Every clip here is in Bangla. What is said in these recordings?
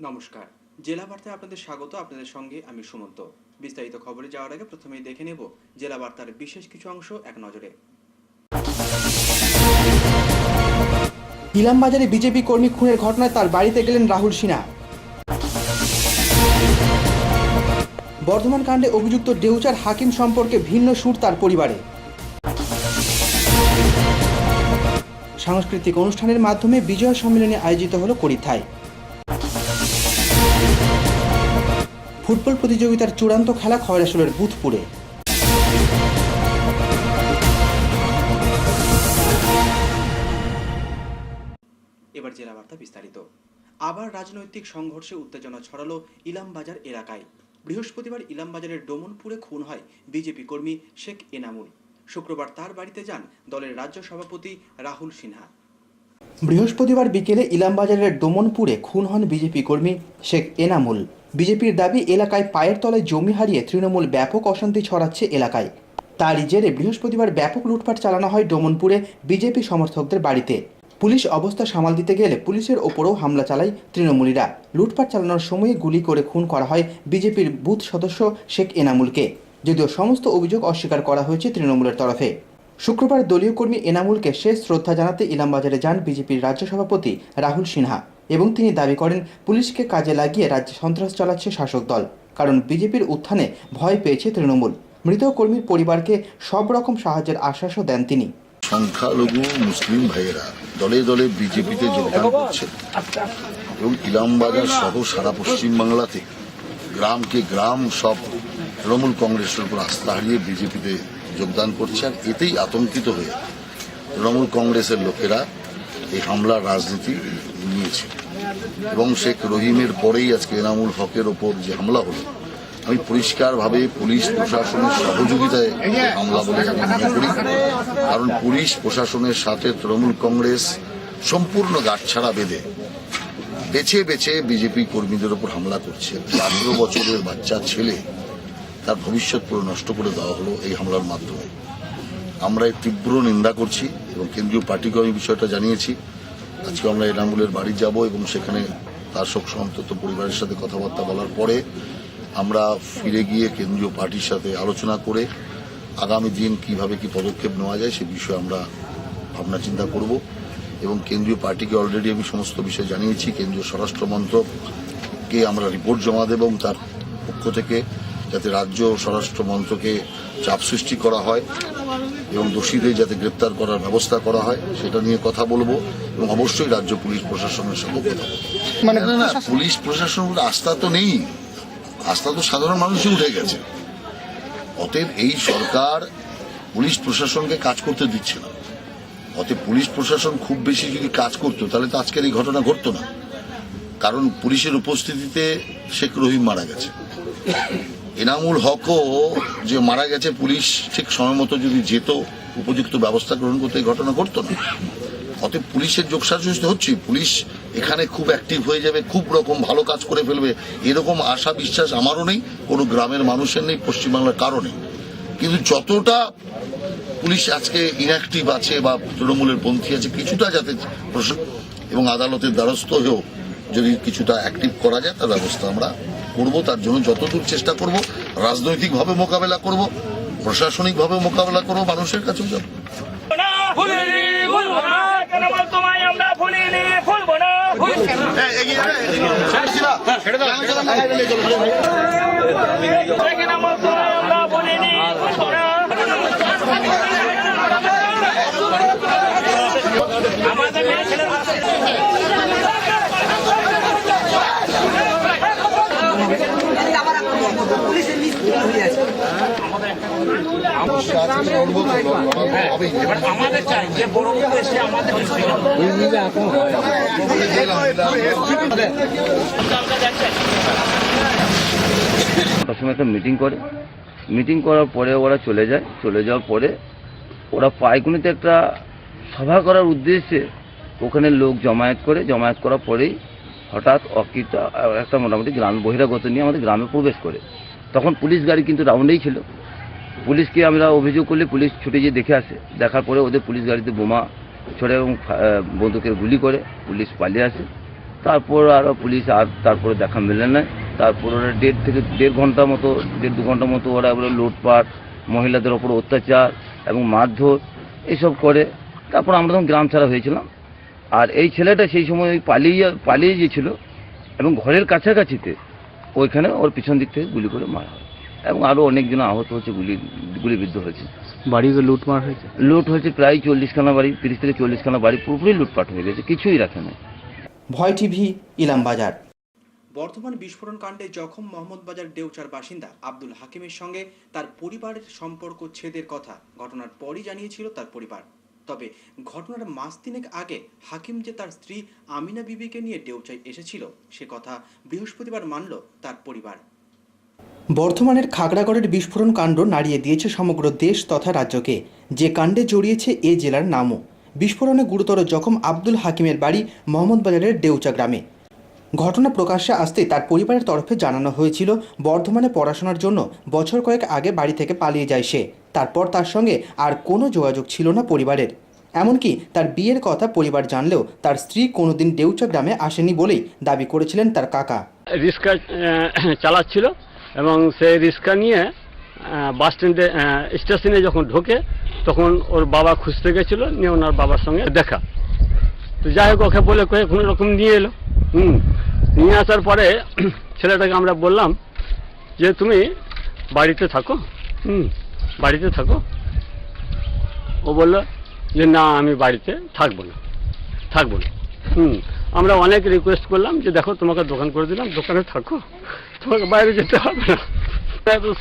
নমস্কার, জেলা বার্তায় আপনাদের স্বাগত। আপনাদের সঙ্গে আমি সুমন্ত। বিস্তারিত খবরে যাওয়ার আগে প্রথমেই দেখে নেব জেলা বার্তার বিশেষ কিছু অংশ এক নজরে। ইলামবাজারে বিজেপি কর্মী খুনের ঘটনায় তার বাড়িতে গেলেন রাহুল সিনহা। বর্ধমান কাণ্ডে অভিযুক্ত ডেউচার হাকিম সম্পর্কে ভিন্ন সুর তার পরিবারে। সাংস্কৃতিক অনুষ্ঠানের মাধ্যমে বিজয় সম্মেলনে আয়োজিত হল করিথায়। ফুটবল প্রতিযোগিতার চূড়ান্ত খেলা খয়রাসুলের বুথপুরে। এবার জেলা বার্তা বিস্তারিত। আবার রাজনৈতিক সংঘর্ষে উত্তেজনা ছড়ালো ইলামবাজার এলাকায়। বৃহস্পতিবার ইলামবাজারের ডোমনপুরে খুন হয় বিজেপি কর্মী শেখ এনামুল। শুক্রবার তার বাড়িতে যান দলের রাজ্য সভাপতি রাহুল সিনহা। বৃহস্পতিবার বিকেলে ইলামবাজারের ডোমনপুরে খুন হন বিজেপি কর্মী শেখ এনামুল। বিজেপির দাবি, এলাকায় পায়ের তলায় জমি হারিয়ে তৃণমূল ব্যাপক অশান্তি ছড়াচ্ছে এলাকায়। তারই জেরে বৃহস্পতিবার ব্যাপক লুটপাট চালানো হয় ডোমনপুরে বিজেপি সমর্থকদের বাড়িতে। পুলিশ অবস্থা সামাল দিতে গেলে পুলিশের ওপরও হামলা চালায় তৃণমূলীরা। লুটপাট চালানোর সময় গুলি করে খুন করা হয় বিজেপির বুথ সদস্য শেখ এনামুলকে, যদিও সমস্ত অভিযোগ অস্বীকার করা হয়েছে তৃণমূলের তরফে। শুক্রবার দলীয় কর্মী এনামুলকে শেষ শ্রদ্ধা জানাতে ইলামবাজারে যান বিজেপির রাজ্য সভাপতি রাহুল সিনহা এবং তিনি দাবি করেন, পুলিশকে কাজে লাগিয়ে রাজ্যে সন্ত্রাস চালাচ্ছে শাসক দল, কারণ বিজেপির উত্থানে ভয় পেয়েছে তৃণমূল। মৃত কর্মীর পরিবারকে সব রকম সাহায্যের আশ্বাসও দেন তিনি। সংখ্যালঘু মুসলিম ভাইয়েরা দলে দলে বিজেপিতে যোগদান করছে এবং ইলামবাজার সহ সারা পশ্চিমবাংলাতে গ্রামকে গ্রাম সব তৃণমূল কংগ্রেসের উপর আস্থা হারিয়ে বিজেপিতে যোগদান করছে। আর এতেই আতঙ্কিত হয়ে তৃণমূল কংগ্রেসের লোকেরা এই হামলার রাজনীতি নিয়েছে এবং শেখ রহিমের পরেই আজকে এনামুল হকের ওপর যে হামলা হলো, আমি পরিষ্কারভাবে পুলিশ প্রশাসনের সহযোগিতায় হামলা বলে আমি মনে করি। কারণ পুলিশ প্রশাসনের সাথে তৃণমূল কংগ্রেস সম্পূর্ণ গাঁটছাড়া বেঁধে বেছে বেছে বিজেপি কর্মীদের ওপর হামলা করছে। 18 বছরের বাচ্চা ছেলে, তার ভবিষ্যৎ পুরো নষ্ট করে দেওয়া হলো এই হামলার মাধ্যমে। আমরা এর তীব্র নিন্দা করছি এবং কেন্দ্রীয় পার্টিকে আমি বিষয়টা জানিয়েছি। আজকে আমরা এনামুলের বাড়ি যাব এবং সেখানে তার শোক সন্তপ্ত পরিবারের সাথে কথাবার্তা বলার পরে আমরা ফিরে গিয়ে কেন্দ্রীয় পার্টির সাথে আলোচনা করে আগামী দিন কিভাবে কি পদক্ষেপ নেওয়া যায় সে বিষয়ে আমরা ভাবনা চিন্তা করব এবং কেন্দ্রীয় পার্টিকে অলরেডি আমি সমস্ত বিষয় জানিয়েছি। কেন্দ্রীয় স্বরাষ্ট্র মন্ত্রককে আমরা রিপোর্ট জমা দেব এবং তার পক্ষ থেকে যাতে রাজ্য স্বরাষ্ট্র মন্ত্রকে চাপ সৃষ্টি করা হয় এবং দোষীদের যাতে গ্রেপ্তার করার ব্যবস্থা করা হয় সেটা নিয়ে কথা বলবো এবং অবশ্যই রাজ্য পুলিশ প্রশাসনের সঙ্গে কথা বলবো। মানে না, পুলিশ প্রশাসনের আস্থা তো নেই, আস্থা তো সাধারণ মানুষই উঠে গেছে। অতএব এই সরকার পুলিশ প্রশাসনকে কাজ করতে দিচ্ছে না। অতএব পুলিশ প্রশাসন খুব বেশি যদি কাজ করতো তাহলে তো আজকের এই ঘটনা ঘটতো না। কারণ পুলিশের উপস্থিতিতে শেখ রহিম মারা গেছে, এনামুল হকও যে মারা গেছে, পুলিশ ঠিক সময় মতো যদি যেত, উপযুক্ত ব্যবস্থা গ্রহণ করতে এই ঘটনা ঘটতো না। অতএব পুলিশের যোগসাজশ হচ্ছে, পুলিশ এখানে খুব অ্যাক্টিভ হয়ে যাবে, খুব রকম ভালো কাজ করে ফেলবে এরকম আশা বিশ্বাস আমারও নেই, কোনো গ্রামের মানুষের নেই, পশ্চিমবাংলার কারণে। কিন্তু যতটা পুলিশ আজকে ইনঅ্যাক্টিভ আছে বা তৃণমূলের পন্থী আছে, কিছুটা যাতে এবং আদালতের দ্বারস্থ হয়েও যদি কিছুটা অ্যাক্টিভ করা যায় তার ব্যবস্থা আমরা করব। তার জন্য যতদূর চেষ্টা করব, রাজনৈতিকভাবে মোকাবেলা করব, প্রশাসনিকভাবে মোকাবেলা করব, মানুষের কাছেও যাব। আমাদের চাই যে বড় এসে আমাদের একটা মিটিং করার পরে ওরা চলে যাওয়ার পরে ওরা পাইকুনিতে একটা সভা করার উদ্দেশ্যে ওখানে লোক জমায়েত করার পরেই হঠাৎ একটা মোটামুটি গ্রাম বহিরাগত নিয়ে আমাদের গ্রামে প্রবেশ করে। তখন পুলিশ গাড়ি কিন্তু রাউন্ডেই ছিল। পুলিশকে আমরা অভিযোগ করলে পুলিশ ছুটে গিয়ে দেখে আসে। দেখার পরে ওদের পুলিশ গাড়িতে বোমা ছোড়ে এবং বন্দুকের গুলি করে পুলিশ পালিয়ে আসে। তারপর আরও পুলিশ আর তারপরে দেখা মেলে না। তারপর ওরা দেড় দু ঘন্টা মতো ওরা এবারে লুটপাট, মহিলাদের ওপর অত্যাচার এবং মারধর এইসব করে। তারপর আমরা তখন গ্রাম ছাড়া হয়েছিলাম। আর এই ছেলেটা সেই সময় ওই পালিয়ে গিয়েছিল এবং ঘরের কাছাকাছিতে ওইখানে ওর পিছন দিক থেকে গুলি করে মারা হয় এবং আরও অনেকজন আহত হচ্ছে, গুলিবিদ্ধ হয়েছে। বাড়িতে লুটমার হয়েছে? লুট হয়েছে প্রায় 40খানা বাড়ি, 30 থেকে 40খানা বাড়ি পুরোপুরি লুটপাট হয়ে গেছে, কিছুই রাখে না। ভয় টিভি, ইলামবাজার। বর্ধমান বিস্ফোরণ কাণ্ডে জখম মোহাম্মদবাজার ডেউচার বাসিন্দা আব্দুল হাকিমের সঙ্গে তার পরিবারের সম্পর্ক ছেদের কথা ঘটনার পরই জানিয়েছিল তার পরিবার। তবে ঘটনার মাস তিনেক আগে হাকিম যে তার স্ত্রী আমিনা বিবিকে নিয়ে ডেউচায় এসেছিল সে কথা বৃহস্পতিবার মানল তার পরিবার। বর্ধমানের খাগড়াগড়ের বিস্ফোরণ কাণ্ড নাড়িয়ে দিয়েছে সমগ্র দেশ তথা রাজ্যকে। যে কাণ্ডে জড়িয়েছে এ জেলার নামও। বিস্ফোরণে গুরুতর জখম আব্দুল হাকিমের বাড়ি মোহাম্মদবাজারের ডেউচা গ্রামে। ঘটনা প্রকাশ্যে আসতেই তার পরিবারের তরফে জানানো হয়েছিল বর্ধমানে পড়াশোনার জন্য বছর কয়েক আগে বাড়ি থেকে পালিয়ে যায় সে। তারপর তার সঙ্গে আর কোনো যোগাযোগ ছিল না পরিবারের। এমনকি তার বিয়ের কথা পরিবার জানলেও তার স্ত্রী কোনোদিন ডেউচা গ্রামে আসেনি বলেই দাবি করেছিলেন তার কাকা। রিক্সা চালাচ্ছিল এবং সেই রিক্সা নিয়ে বাস স্টেশনে যখন ঢোকে তখন ওর বাবা খুঁজতে গেছিলো, নিয়ে ওনার বাবার সঙ্গে দেখা। তো যাই হোক ওকে বলে কোনো রকম নিয়ে এলো। নিয়ে আসার পরে ছেলেটাকে আমরা বললাম যে তুমি বাড়িতে থাকো, বাড়িতে থাকো। ও বললো যে না আমি বাড়িতে থাকবো না। আমরা অনেক রিকোয়েস্ট করলাম যে দেখো তোমাকে দোকান করে দিলাম, দোকানে থাকো, তোমাকে বাইরে যেতে হবে না।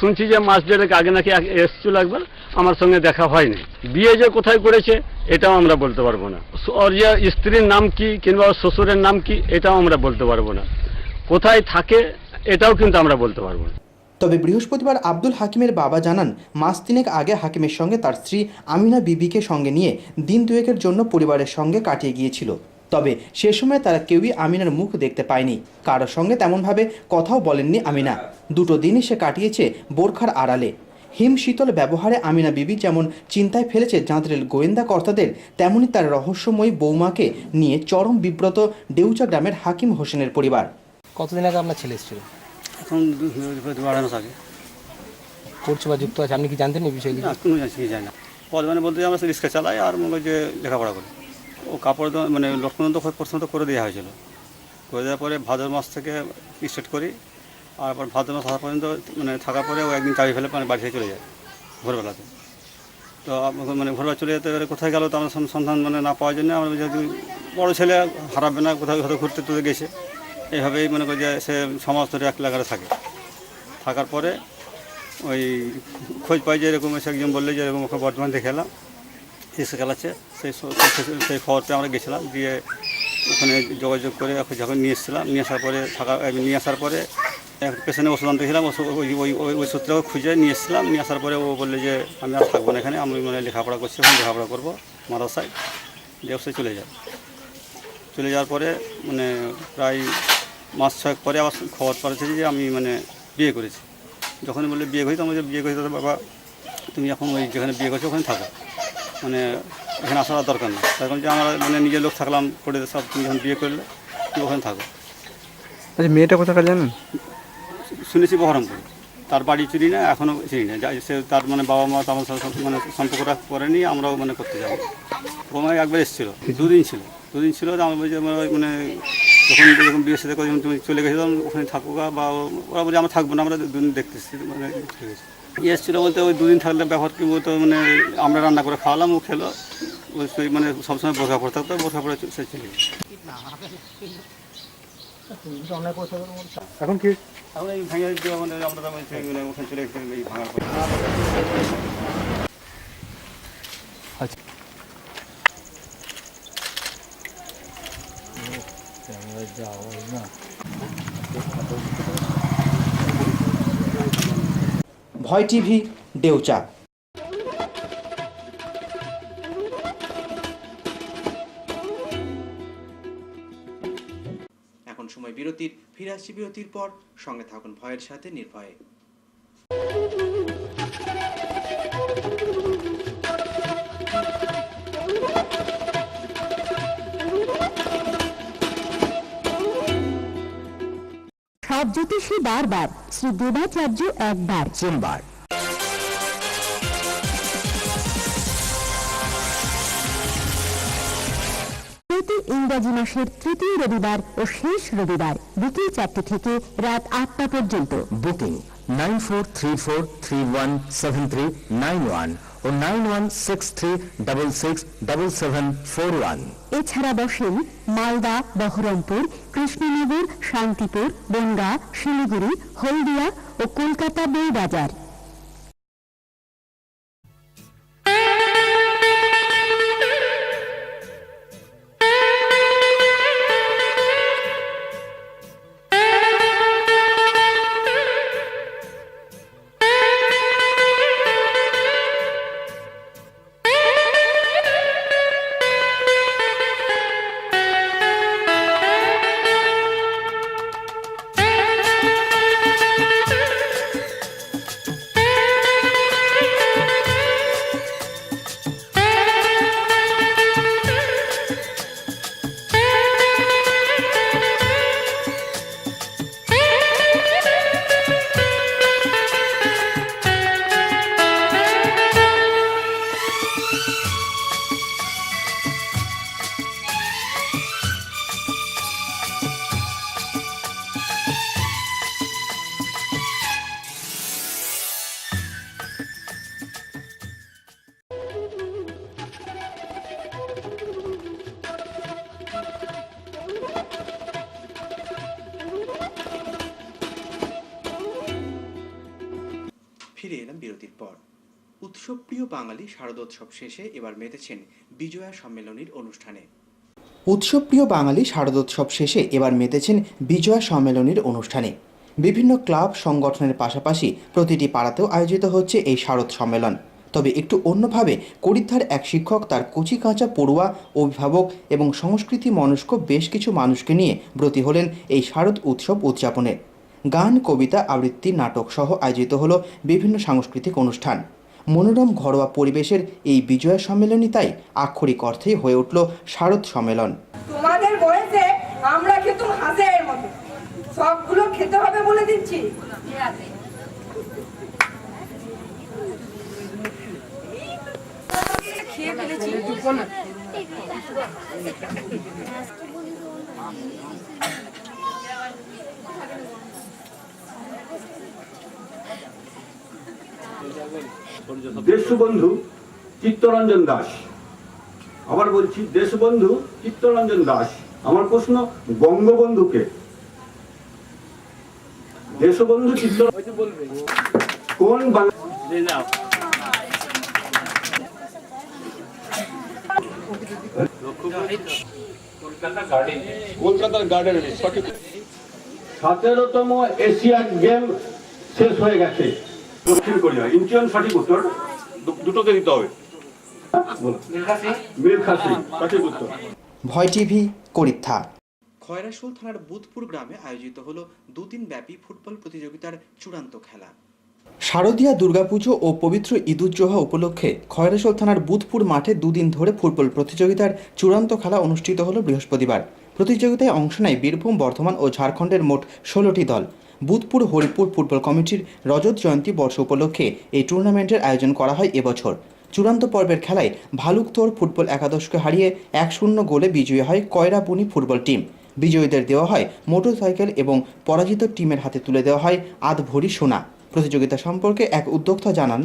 শুনছি যে মাস দেড়েক আগে নাকি এসছিল একবার, আমার সঙ্গে দেখা হয়নি। বিয়ে যে কোথায় করেছে এটাও আমরা বলতে পারবো না। ওর যে স্ত্রীর নাম কি কিংবা শ্বশুরের নাম কি এটাও আমরা বলতে পারবো না। কোথায় থাকে এটাও কিন্তু আমরা বলতে পারবো না। তবে বৃহস্পতিবার আব্দুল হাকিমের বাবা জানান মাস তিনেক আগে হাকিমের সঙ্গে তার স্ত্রী আমিনা বিবিকে সঙ্গে নিয়ে দিন দুয়েকের জন্য পরিবারের সঙ্গে কাটিয়ে গিয়েছিল। তবে সে সময় তারা কেউই আমিনার মুখ দেখতে পায়নি, কারোর সঙ্গে তেমনভাবে কথাও বলেননি আমিনা। দুটো দিনই সে কাটিয়েছে বোরখার আড়ালে। হিম শীতল ব্যবহারে আমিনা বিবি যেমন চিন্তায় ফেলেছে জাঁতরেল গোয়েন্দা কর্তাদের, তেমনি তার রহস্যময়ী বৌমাকে নিয়ে চরম বিব্রত ডেউচা গ্রামের হাকিম হোসেনের পরিবার। কতদিন আগে আপনার ছেলে এসেছিল? এখন 2 মাস আগে করছে বা যুক্ত আছে, আপনি কি জানতেন এই বিষয়ে? না, কোনো জিনিস জানি না। বর্ধমানে বলতে আমরা রিক্সা চালাই আর মনে যে লেখাপড়া করি। ও কাপড় মানে লটকন তো প্রথমত করে দেওয়া হয়েছিল। করে দেওয়ার পরে ভাদ্র মাস থেকে স্টার্ট করি, আর পর ভাদ্র মাস আসা পর্যন্ত মানে থাকার পরে ও একদিন চাবি ফেলে মানে বাড়ি থেকে চলে যায় ভোরবেলাতে। তো মানে ভোরবেলা চলে যেতে এবারে কোথায় গেল তো আমরা সন্ধান মানে না পাওয়ার জন্য আমরা যেহেতু বড়ো ছেলে হারাবে না, কোথাও হয়তো ঘুরতে টুরতে গেছে, এইভাবেই মনে করি যে সে সমাজ ধরে এক লাগারে থাকে। থাকার পরে ওই খোঁজ পাই যে এরকম এসে একজন বললে যে এরকম ওকে বর্ধমান দেখে এলাম এসে খেলাচ্ছে। সেই খবরটা আমরা গেছিলাম, গিয়ে ওখানে যোগাযোগ করে যখন নিয়ে এসেছিলাম, নিয়ে আসার পরে পেশেন্টের ওষুধ আনতে গেছিলাম। ওই সূত্রেও খুঁজে নিয়ে এসেছিলাম। নিয়ে আসার পরে ও বললে যে আমি আর থাকবো না এখানে, আমি মানে লেখাপড়া করছি, ওখানে লেখাপড়া করবো মাদ্রাসায়। ব্যবসায় চলে যাওয়ার পরে মানে প্রায় মাস 6 পরে আবার খবর পাচ্ছে যে আমি মানে বিয়ে করেছি। যখনই বললে বিয়ে করেছি, আমাদের বিয়ে করেছি, বাবা তুমি এখন ওই যেখানে বিয়ে করছো ওখানে থাকো, মানে এখানে আসার দরকার নেই। তখন যে আমরা মানে নিজের লোক থাকলাম করে সব, তুমি যখন বিয়ে করলে তুমি ওখানে থাকো। আচ্ছা, মেয়েটা কোথাকার জানেন? শুনেছি বহরমপুর। তার বাড়ি চিনি না, এখনও চিনি না। সে তার মানে বাবা মা তো আমার মানে সম্পর্কটা করেনি, আমরাও মানে করতে যাবো। বোমা একবার এসেছিলো, 2 দিন ছিল। আমরা বলছি মানে যখন বিয়ের সাথে করে তুমি চলে গেছিলাম ওখানে থাকো বা ওরা বলছে আমরা থাকবো না, আমরা 2 দিন দেখতেছি মানে এসেছিলো বলতে ওই 2 দিন থাকলে ব্যবহার কি বলতো মানে আমরা রান্না করে খাওয়ালাম, ও খেলো। ওই মানে সবসময় বোরখা পরে থাকতো, বোরখা পরে সে চলে গেছে। এখন কি এখন এই ভেঙে মানে আমরা মানে ওখানে চলে গেছি এই ভাঙার পরে। আচ্ছা, ভয় টিভি, ডেউচা। এখন সময় বিরতির, ফিরে আসছি বিরতির পর। সঙ্গে থাকুন ভয়ের সাথে নির্ভয়ে। জ্যোতিষী বারবার, শ্রী দেবাচার্য একবার। চেম্বার প্রতি ইংরাজি মাসের তৃতীয় রবিবার ও শেষ রবিবার বিকেল 4টে থেকে রাত 8টা পর্যন্ত। বুকিং 9434317391 ও 9163667741। এছাড়া বসেন মালদা, বহরমপুর, কৃষ্ণনগর, শান্তিপুর, বনগাঁ, শিলিগুড়ি, হলদিয়া ও কলকাতা বইবাজার। ফিরে এলাম বিরতির পর। উৎসবপ্রিয় বাঙালি শারদোৎসব শেষে এবার মেতেছেন বিজয়া সম্মেলনীর অনুষ্ঠানে। উৎসবপ্রিয় বাঙালি শারদোৎসব শেষে এবার মেতেছেন বিজয়া সম্মেলনীর অনুষ্ঠানে। বিভিন্ন ক্লাব সংগঠনের পাশাপাশি প্রতিটি পাড়াতেও আয়োজিত হচ্ছে এই শারদ সম্মেলন। তবে একটু অন্যভাবে করিদ্ধার এক শিক্ষক তার কচি কাঁচা পড়ুয়া, অভিভাবক এবং সংস্কৃতি মনস্ক বেশ কিছু মানুষকে নিয়ে ব্রতী হলেন এই শারদ উৎসব উদযাপনে। গান, কবিতা, আবৃত্তি, নাটক সহ আয়োজিত হলো বিভিন্ন সাংস্কৃতিক অনুষ্ঠান। মনোরম ঘরোয়া পরিবেশের এই বিজয়া সম্মেলনী তাই আক্ষরিক অর্থেই হয়ে উঠল শারদ সম্মেলন। তোমাদের বয়সে আমরা খেতাম হাঁসের মতো, সবগুলো খেতে হবে বলে দিচ্ছি। খেয়ে ফেলেছি। দেশবন্ধু চিত্তরঞ্জন দাস, আবার বলছি দেশবন্ধু চিত্তরঞ্জন দাস। আমার প্রশ্ন, বঙ্গবন্ধুকে দেশবন্ধু চিত্ত কোন কলকাতার গার্ডেনে সঠিক 17তম এশিয়ান গেম শেষ হয়ে গেছে দক্ষিণ কোরিয়া। ইনচিয়ন সঠিক উত্তর, দুটোতে দিতে হবে। মীর খাসি সঠিক উত্তর। ভয় টিভি, করিদ্ধা। খয়রাশোল থানার বুধপুর গ্রামে আয়োজিত হলো দুদিন ব্যাপী ফুটবল প্রতিযোগিতার চূড়ান্ত খেলা। শারদীয়া দুর্গাপুজো ও পবিত্র ঈদুজ্জোহা উপলক্ষে খয়রাশোল থানার বুধপুর মাঠে দুদিন ধরে ফুটবল প্রতিযোগিতার চূড়ান্ত খেলা অনুষ্ঠিত হলো বৃহস্পতিবার। প্রতিযোগিতায় অংশ নেয় বীরভূম, বর্ধমান ও ঝাড়খণ্ডের মোট 16টি দল। বুধপুর হরিপুর ফুটবল কমিটির রজত জয়ন্তী বর্ষ উপলক্ষে এই টুর্নামেন্টের আয়োজন করা হয় এবছর। চূড়ান্ত পর্বের খেলায় ভালুকতোড় ফুটবল একাদশকে হারিয়ে 1-0 গোলে বিজয়ী হয় কয়রাবুনি ফুটবল টিম। বিজয়ীদের দেওয়া হয় মোটরসাইকেল এবং পরাজিত টিমের হাতে তুলে দেওয়া হয় আধ ভরি সোনা। প্রতিযোগিতা সম্পর্কে এক উদ্যোক্তা জানান,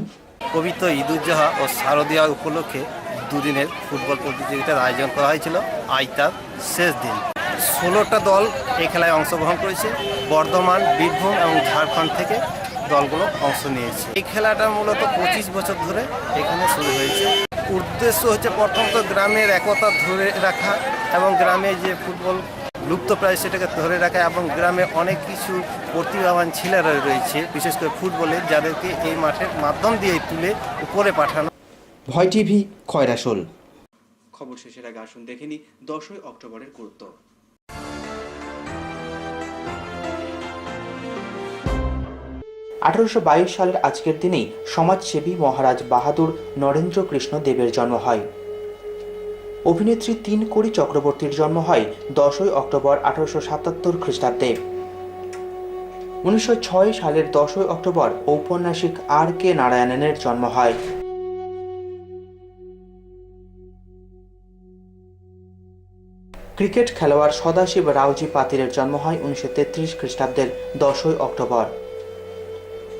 পবিত্র ঈদুজ্জোহা ও শারদীয়া উপলক্ষে দুদিনের ফুটবল প্রতিযোগিতার আয়োজন করা হয়েছিল। আজ তার শেষ দিন। 16টা দল এই খেলায় অংশগ্রহণ করেছে। বর্ধমান, বীরভূম এবং ঝাড়খণ্ড থেকে দলগুলো অংশ নিয়েছে। এই খেলাটা মূলত 25 বছর ধরে এখানে শুরু হয়েছে। উদ্দেশ্য হচ্ছে প্রথমত গ্রামের একতা ধরে রাখা এবং গ্রামে যে ফুটবল লুপ্তপ্রায় সেটাকে ধরে রাখা, এবং গ্রামে অনেক কিছু প্রতিভাবান ছেলেরা রয়েছে বিশেষ করে ফুটবলে, যাদেরকে এই মাঠের মাধ্যম দিয়ে তুলে উপরে পাঠানো। ভয় টিভি, খয়রাশোল। খবর শেষের আগে আসুন দেখে নিই 10ই অক্টোবরের গুরুত্ব। 1822 সালের আজকের দিনেই সমাজসেবী মহারাজ বাহাদুর নরেন্দ্র কৃষ্ণ দেবের জন্ম হয়। অভিনেত্রী 3 কোটি চক্রবর্তীর জন্ম হয় 10ই অক্টোবর 1877 খ্রিস্টাব্দে। 1906 সালের 10 অক্টোবর ঔপন্যাসিক আর.কে. নারায়ণনের জন্ম হয়। ক্রিকেট খেলোয়াড় সদাশিব রাওজি পাতিলের জন্ম হয় 1933 খ্রিস্টাব্দের 10 অক্টোবর।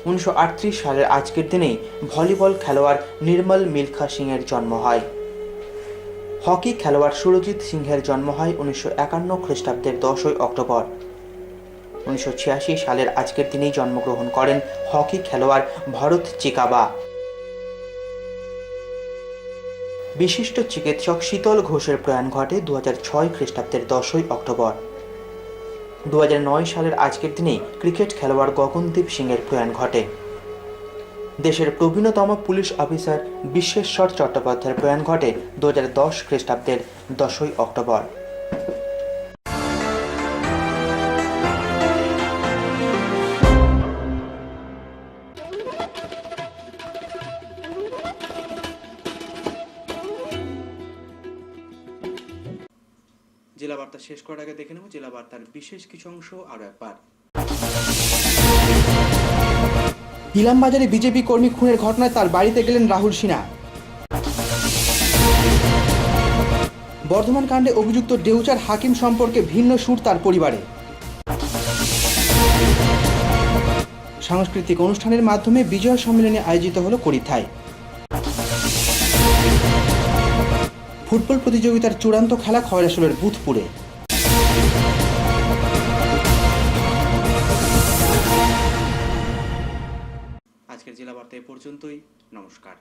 1938 সালের আজকের দিনেই ভলিবল খেলোয়াড় নির্মল মিলখা সিংয়ের জন্ম হয়। হকি খেলোয়াড় সুরজিৎ সিংহের জন্ম হয় 1951 খ্রিস্টাব্দের 10 অক্টোবর। 1986 সালের আজকের দিনেই জন্মগ্রহণ করেন হকি খেলোয়াড় ভরত চিকাবা। বিশিষ্ট চিকিৎসক শীতল ঘোষের প্রয়াণ ঘটে 2006 খ্রিস্টাব্দের 10 অক্টোবর। 2009 সালের আজকের দিনেই ক্রিকেট খেলোয়াড় গগনদীপ সিংয়ের প্রয়াণ ঘটে। দেশের প্রবীণতম পুলিশ অফিসার বিশ্বেশ্বর চট্টোপাধ্যায়ের প্রয়াণ ঘটে 2010 খ্রিস্টাব্দের 10 অক্টোবর। জেলা বার্তা শেষ করার আগে দেখে নেব জেলা বার্তার বিশেষ কিছু অংশ আরো একবার। ইলামবাজারে বিজেপি কর্মী খুনের ঘটনায় তার বাড়িতে গেলেন রাহুল সিনহা। বর্ধমান কাণ্ডে অভিযুক্ত ডেউচার হাকিম সম্পর্কে ভিন্ন সুর তার পরিবারে। সাংস্কৃতিক অনুষ্ঠানের মাধ্যমে বিজয় সম্মেলনে আয়োজিত হলো করিথায়। ফুটবল প্রতিযোগিতার চূড়ান্ত খেলা খয়রাসোলের বুথপুরে। আজকের জেলা বার্তা এ পর্যন্তই। নমস্কার।